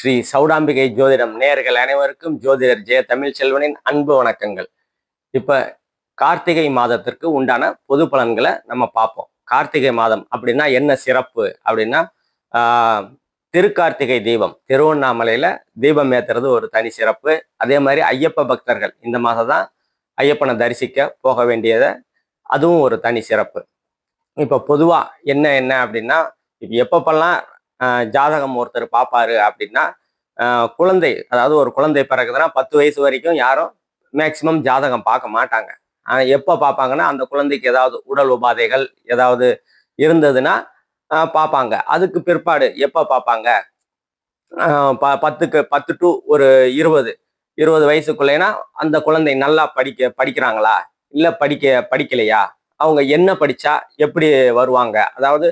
ஸ்ரீ சௌடாம்பிகை ஜோதிடம் நேயர்கள் அனைவருக்கும் ஜோதிடர் ஜெய தமிழ் செல்வனின் அன்பு வணக்கங்கள். இப்ப கார்த்திகை மாதத்திற்கு உண்டான பொது பலன்களை நம்ம பார்ப்போம். கார்த்திகை மாதம் அப்படின்னா என்ன சிறப்பு அப்படின்னா, திருக்கார்த்திகை தீபம் திருவண்ணாமலையில தீபம் ஏத்துறது ஒரு தனி சிறப்பு. அதே மாதிரி ஐயப்ப பக்தர்கள் இந்த மாதம் தான் ஐயப்பனை தரிசிக்க போக வேண்டியது, அதுவும் ஒரு தனி சிறப்பு. இப்ப பொதுவா என்ன என்ன அப்படின்னா, இப்ப எப்பப்பெல்லாம் ஜாதகம் ஒருத்தர் பார்ப்பாரு அப்படின்னா, குழந்தை, அதாவது ஒரு குழந்தை பிறகுதுன்னா 10 வயசு வரைக்கும் யாரும் மேக்சிமம் ஜாதகம் பார்க்க மாட்டாங்க. எப்போ பார்ப்பாங்கன்னா, அந்த குழந்தைக்கு ஏதாவது உடல் உபாதைகள் ஏதாவது இருந்ததுன்னா பார்ப்பாங்க. அதுக்கு பிற்பாடு எப்போ பார்ப்பாங்க, 10 டு ஒரு 20 வயசுக்குள்ளேனா அந்த குழந்தை நல்லா படிக்கிறாங்களா, இல்லை படிக்கலையா, அவங்க என்ன படிச்சா எப்படி வருவாங்க, அதாவது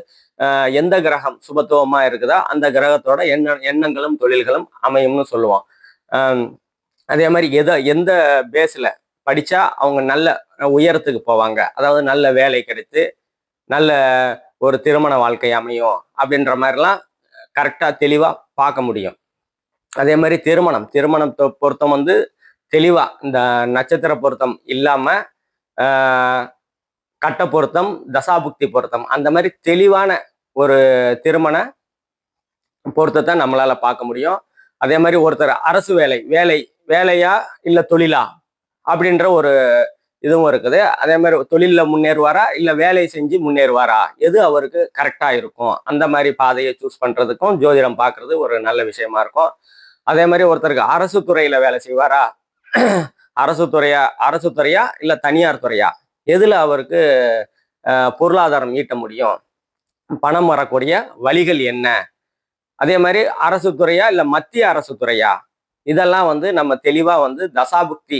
எந்த கிரகம் சுபத்துவமா இருக்குதோ அந்த கிரகத்தோட எண்ணங்களும் தொழில்களும் அமையும்னு சொல்லுவோம். அதே மாதிரி எந்த பேஸ்ல படிச்சா அவங்க நல்ல உயரத்துக்கு போவாங்க, அதாவது நல்ல வேலை கிடைத்து நல்ல ஒரு திருமண வாழ்க்கை அமையும் அப்படின்ற மாதிரிலாம் கரெக்டா தெளிவா பார்க்க முடியும். அதே மாதிரி திருமணத்தை பொருத்தம் வந்து தெளிவா இந்த நட்சத்திர பொருத்தம் இல்லாம கட்ட பொருத்தம், தசாபுக்தி பொருத்தம், அந்த மாதிரி தெளிவான ஒரு திருமண பொருத்தத்தை நம்மளால பார்க்க முடியும். அதே மாதிரி ஒருத்தர் அரசு வேலையா இல்ல தொழிலா அப்படின்ற ஒரு இதுவும் இருக்குது. அதே மாதிரி தொழில முன்னேறுவாரா இல்ல வேலை செஞ்சு முன்னேறுவாரா, எது அவருக்கு கரெக்டா இருக்கும், அந்த மாதிரி பாதையை சூஸ் பண்றதுக்கும் ஜோதிடம் பார்க்கறது ஒரு நல்ல விஷயமா இருக்கும். அதே மாதிரி ஒருத்தருக்கு அரசு துறையில வேலை செய்வாரா, அரசு துறையா இல்ல தனியார் துறையா, எதுல அவருக்கு பொருளாதாரம் ஈட்ட முடியும், பணம் வரக்கூடிய வழிகள் என்ன, அதே மாதிரி அரசு துறையா இல்ல மத்திய அரசு துறையா, இதெல்லாம் வந்து நம்ம தெளிவா வந்து தசாபுக்தி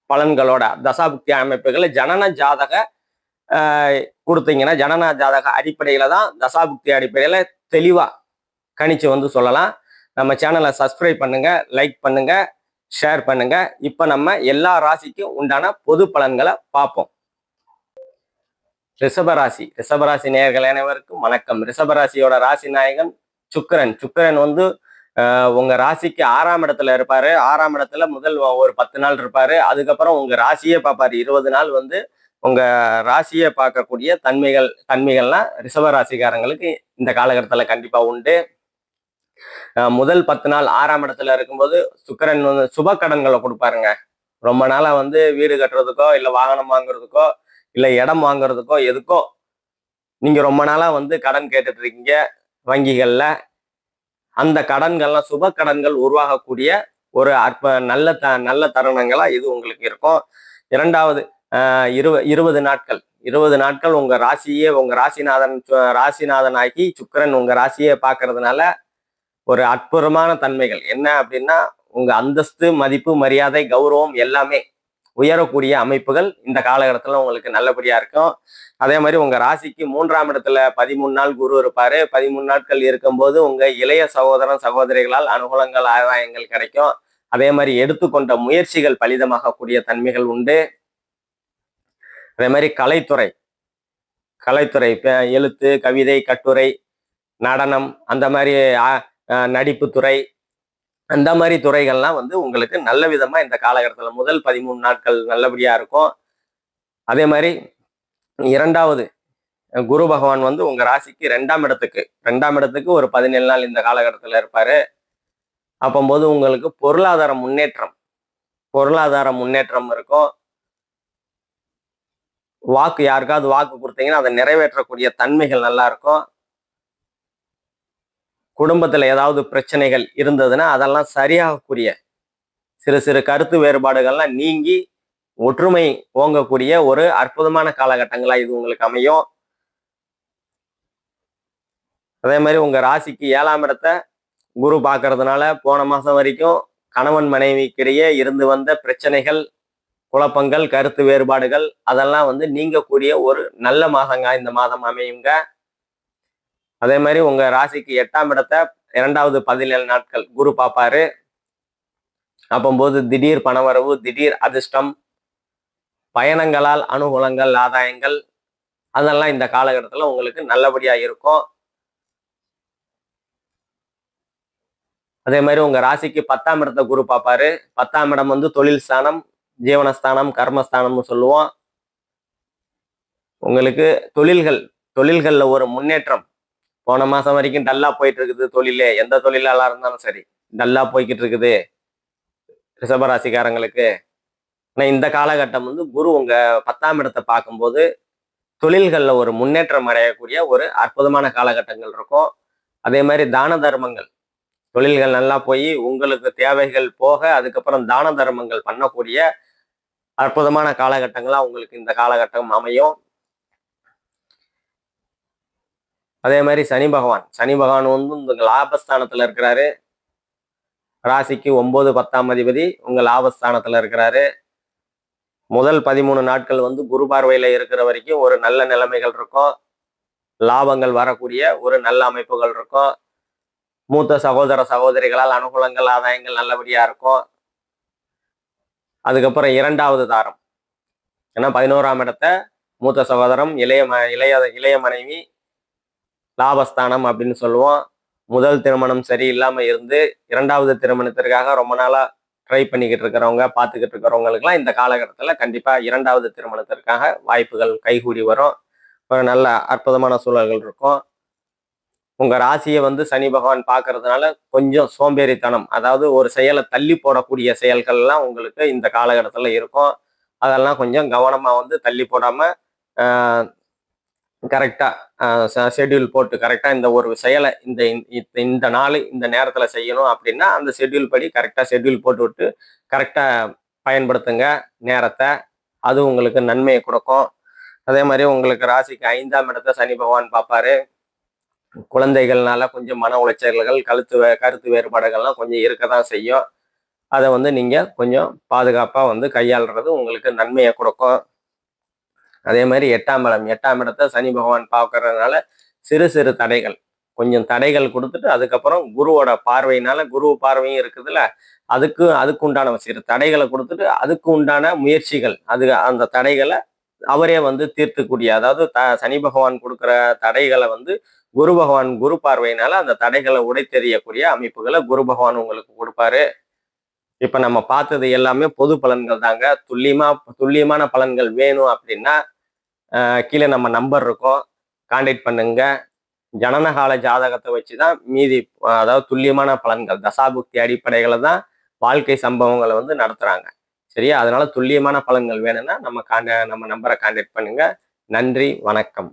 பலன்களோட தசாபுக்தி அமைப்புகளை ஜனன ஜாதக கொடுத்தீங்கன்னா, ஜனன ஜாதக அடிப்படையில தான் தசாபுக்தி அடிப்படையில தெளிவா கணிச்சு வந்து சொல்லலாம். நம்ம சேனலை சப்ஸ்கிரைப் பண்ணுங்க, லைக் பண்ணுங்க, ஷேர் பண்ணுங்க. இப்ப நம்ம எல்லா ராசிக்கும் உண்டான பொது பலன்களை பார்ப்போம். ரிஷபராசி நேயர்கள் அனைவருக்கும் வணக்கம். ரிஷபராசியோட ராசி நாயகன் சுக்கிரன் வந்து உங்க ராசிக்கு 6ஆம் இடத்துல இருப்பாரு. 6ஆம் இடத்துல முதல் ஒரு 10 நாள் இருப்பாரு. அதுக்கப்புறம் உங்க ராசியே பார்ப்பாரு. 20 நாள் வந்து உங்க ராசியை பார்க்கக்கூடிய தன்மைகள்லாம் ரிஷபராசிக்காரங்களுக்கு இந்த காலகட்டத்துல கண்டிப்பா உண்டு. முதல் 10 நாள் 6ஆம் இடத்துல இருக்கும்போது சுக்கிரன் வந்து சுப கடன்களை கொடுப்பாருங்க. ரொம்ப நாளா வந்து வீடு கட்டுறதுக்கோ இல்ல வாகனம் வாங்குறதுக்கோ இல்ல இடம் வாங்குறதுக்கோ எதுக்கோ நீங்க ரொம்ப நாளா வந்து கடன் கேட்டுட்டு இருக்கீங்க வங்கிகள்ல. அந்த கடன்கள்லாம் சுப கடன்கள் உருவாகக்கூடிய ஒரு நல்ல தருணங்களா இது உங்களுக்கு இருக்கும். இரண்டாவது 20 நாட்கள் உங்க ராசியே, உங்க ராசிநாதன் ஆகி சுக்கிரன் உங்க ராசியே பார்க்கறதுனால ஒரு அற்புதமான தன்மைகள் என்ன அப்படின்னா, உங்க அந்தஸ்து, மதிப்பு, மரியாதை, கௌரவம் எல்லாமே உயரக்கூடிய அமைப்புகள் இந்த காலகட்டத்துல உங்களுக்கு நல்லபடியா இருக்கும். அதே மாதிரி உங்க ராசிக்கு 3ஆம் இடத்துல 13 நாள் குரு இருப்பாரு. 13 நாட்கள் இருக்கும்போது உங்க இளைய சகோதரன் சகோதரிகளால் அனுகூலங்கள் ஆதாயங்கள் கிடைக்கும். அதே மாதிரி எடுத்துக்கொண்ட முயற்சிகள் பலிதமாகக்கூடிய தன்மைகள் உண்டு. அதே மாதிரி கலைத்துறை எழுத்து, கவிதை, கட்டுரை, நடனம், அந்த மாதிரி நடிப்பு துறை, அந்த மாதிரி துறைகள்லாம் வந்து உங்களுக்கு நல்ல விதமா இந்த காலகட்டத்துல முதல் 13 நாட்கள் நல்லபடியா இருக்கும். அதே மாதிரி இரண்டாவது குரு பகவான் வந்து உங்க ராசிக்கு 2ஆம் இடத்துக்கு ஒரு 17 நாள் இந்த காலகட்டத்துல இருப்பாரு. அப்போது உங்களுக்கு பொருளாதார முன்னேற்றம் இருக்கும். யாருக்காவது வாக்கு கொடுத்தீங்கன்னா அதை நிறைவேற்றக்கூடிய தன்மைகள் நல்லா இருக்கும். குடும்பத்துல ஏதாவது பிரச்சனைகள் இருந்ததுன்னா அதெல்லாம் சரியாகக்கூடிய சிறு கருத்து வேறுபாடுகள்லாம் நீங்கி ஒற்றுமை ஓங்கக்கூடிய ஒரு அற்புதமான காலகட்டங்களா இது உங்களுக்கு அமையும். அதே மாதிரி உங்க ராசிக்கு 7ஆம் இடத்தை குரு பார்க்கறதுனால போன மாசம் வரைக்கும் கணவன் மனைவிக்கிடையே இருந்து வந்த பிரச்சனைகள், குழப்பங்கள், கருத்து வேறுபாடுகள் அதெல்லாம் வந்து நீங்கக்கூடிய ஒரு நல்ல மாதங்க இந்த மாதம் அமையுங்க. அதே மாதிரி உங்க ராசிக்கு 8ஆம் இடத்தை 2வது 17 நாட்கள் குரு பார்ப்பாரு. அப்போது திடீர் பணவரவு, திடீர் அதிர்ஷ்டம், பயணங்களால் அனுகூலங்கள், ஆதாயங்கள் அதெல்லாம் இந்த காலகட்டத்துல உங்களுக்கு நல்லபடியா இருக்கும். அதே மாதிரி உங்க ராசிக்கு 10ஆம் இடத்தை குரு பார்ப்பாரு. 10ஆம் இடம் வந்து தொழில் ஸ்தானம், ஜீவனஸ்தானம், கர்மஸ்தானம்னு சொல்லுவோம். உங்களுக்கு தொழில்கள்ல ஒரு முன்னேற்றம். போன மாசம் வரைக்கும் டல்லா போயிட்டு இருக்குது தொழிலே, எந்த தொழிலாளா இருந்தாலும் சரி டல்லா போய்கிட்டு இருக்குது ரிஷபராசிக்காரங்களுக்கு. ஆனா இந்த காலகட்டம் வந்து குரு உங்க 10ஆம் இடத்தை பார்க்கும்போது தொழில்கள்ல ஒரு முன்னேற்றம் அடையக்கூடிய ஒரு அற்புதமான காலகட்டங்கள் இருக்கும். அதே மாதிரி தான தர்மங்கள், தொழில்கள் நல்லா போய் உங்களுக்கு தேவைகள் போக அதுக்கப்புறம் தான தர்மங்கள் பண்ணக்கூடிய அற்புதமான காலகட்டங்களா உங்களுக்கு இந்த காலகட்டம் அமையும். அதே மாதிரி சனி பகவான் வந்து உங்க லாபஸ்தானத்துல இருக்கிறாரு. ராசிக்கு 9, 10ஆம் அதிபதி உங்க லாபஸ்தானத்துல இருக்கிறாரு. முதல் 13 நாட்கள் வந்து குரு பார்வையில இருக்கிற வரைக்கும் ஒரு நல்ல நிலைமைகள் இருக்கும். லாபங்கள் வரக்கூடிய ஒரு நல்ல அமைப்புகள் இருக்கும். மூத்த சகோதர சகோதரிகளால் அனுகூலங்கள், ஆதாயங்கள் நல்லபடியா இருக்கும். அதுக்கப்புறம் 2வது தாரம், ஏன்னா 11ஆம் இடத்தை மூத்த சகோதரம், இளைய மனைவி, லாபஸ்தானம் அப்படின்னு சொல்லுவோம். முதல் திருமணம் சரியில்லாம இருந்து 2வது திருமணத்திற்காக ரொம்ப நாளா ட்ரை பண்ணிக்கிட்டு இருக்கிறவங்க, பார்த்துக்கிட்டு இருக்கிறவங்களுக்குலாம் இந்த காலகட்டத்துல கண்டிப்பா 2வது திருமணத்திற்காக வாய்ப்புகள் கைகூடி வரும். ஒரு நல்ல அற்புதமான சூழல்கள் இருக்கும். உங்க ராசியை வந்து சனி பகவான் பார்க்கறதுனால கொஞ்சம் சோம்பேறித்தனம், அதாவது ஒரு செயலை தள்ளி போடக்கூடிய செயல்கள்லாம் உங்களுக்கு இந்த காலகட்டத்துல இருக்கும். அதெல்லாம் கொஞ்சம் கவனமா வந்து தள்ளி போடாம கரெக்டா ஷெட்யூல் போட்டு கரெக்டா இந்த ஒரு செயலை இந்த நாள் இந்த நேரத்துல செய்யணும் அப்படின்னா அந்த ஷெட்யூல் படி கரெக்டா ஷெட்யூல் போட்டு விட்டு கரெக்டா பயன்படுத்துங்க நேரத்தை. அது உங்களுக்கு நன்மையை கொடுக்கும். அதே மாதிரி உங்களுக்கு ராசிக்கு 5ஆம் இடத்தை சனி பகவான் பார்ப்பாரு. குழந்தைகள்னால கொஞ்சம் மன உளைச்சல்கள், கருத்து வேறுபாடுகள்லாம் கொஞ்சம் இருக்கதான் செய்யும். அதை வந்து நீங்க கொஞ்சம் பாதுகாப்பா வந்து கையாளுறது உங்களுக்கு நன்மையை கொடுக்கும். அதே மாதிரி 8ஆம் இடத்தை சனி பகவான் பார்க்கறதுனால சிறு சிறு தடைகள், கொஞ்சம் தடைகள் கொடுத்துட்டு அதுக்கப்புறம் குருவோட பார்வையினால, குரு பார்வையும் இருக்குதுல்ல, அதுக்கு உண்டான சிறு தடைகளை கொடுத்துட்டு அதுக்கு உண்டான முயற்சிகள், அந்த தடைகளை அவரே வந்து தீர்த்துக்கூடிய, அதாவது சனி பகவான் கொடுக்குற தடைகளை வந்து குரு பார்வையினால அந்த தடைகளை உடைத்தெறியக்கூடிய அமைப்புகளை குரு பகவான் உங்களுக்கு கொடுப்பாரு. இப்ப நம்ம பார்த்தது எல்லாமே பொது பலன்கள் தாங்க. துல்லியமான பலன்கள் வேணும் அப்படின்னா கீழே நம்ம நம்பர் இருக்கும், கான்டாக்ட் பண்ணுங்க. ஜனனகால ஜாதகத்தை வச்சுதான் மீதி, அதாவது துல்லியமான பலன்கள் தசாபுக்தி அடிப்படைகளை தான் வாழ்க்கை சம்பவங்களை வந்து நடத்துறாங்க. சரியா? அதனால துல்லியமான பலன்கள் வேணும்னா நம்ம நம்பரை கான்டாக்ட் பண்ணுங்க. நன்றி, வணக்கம்.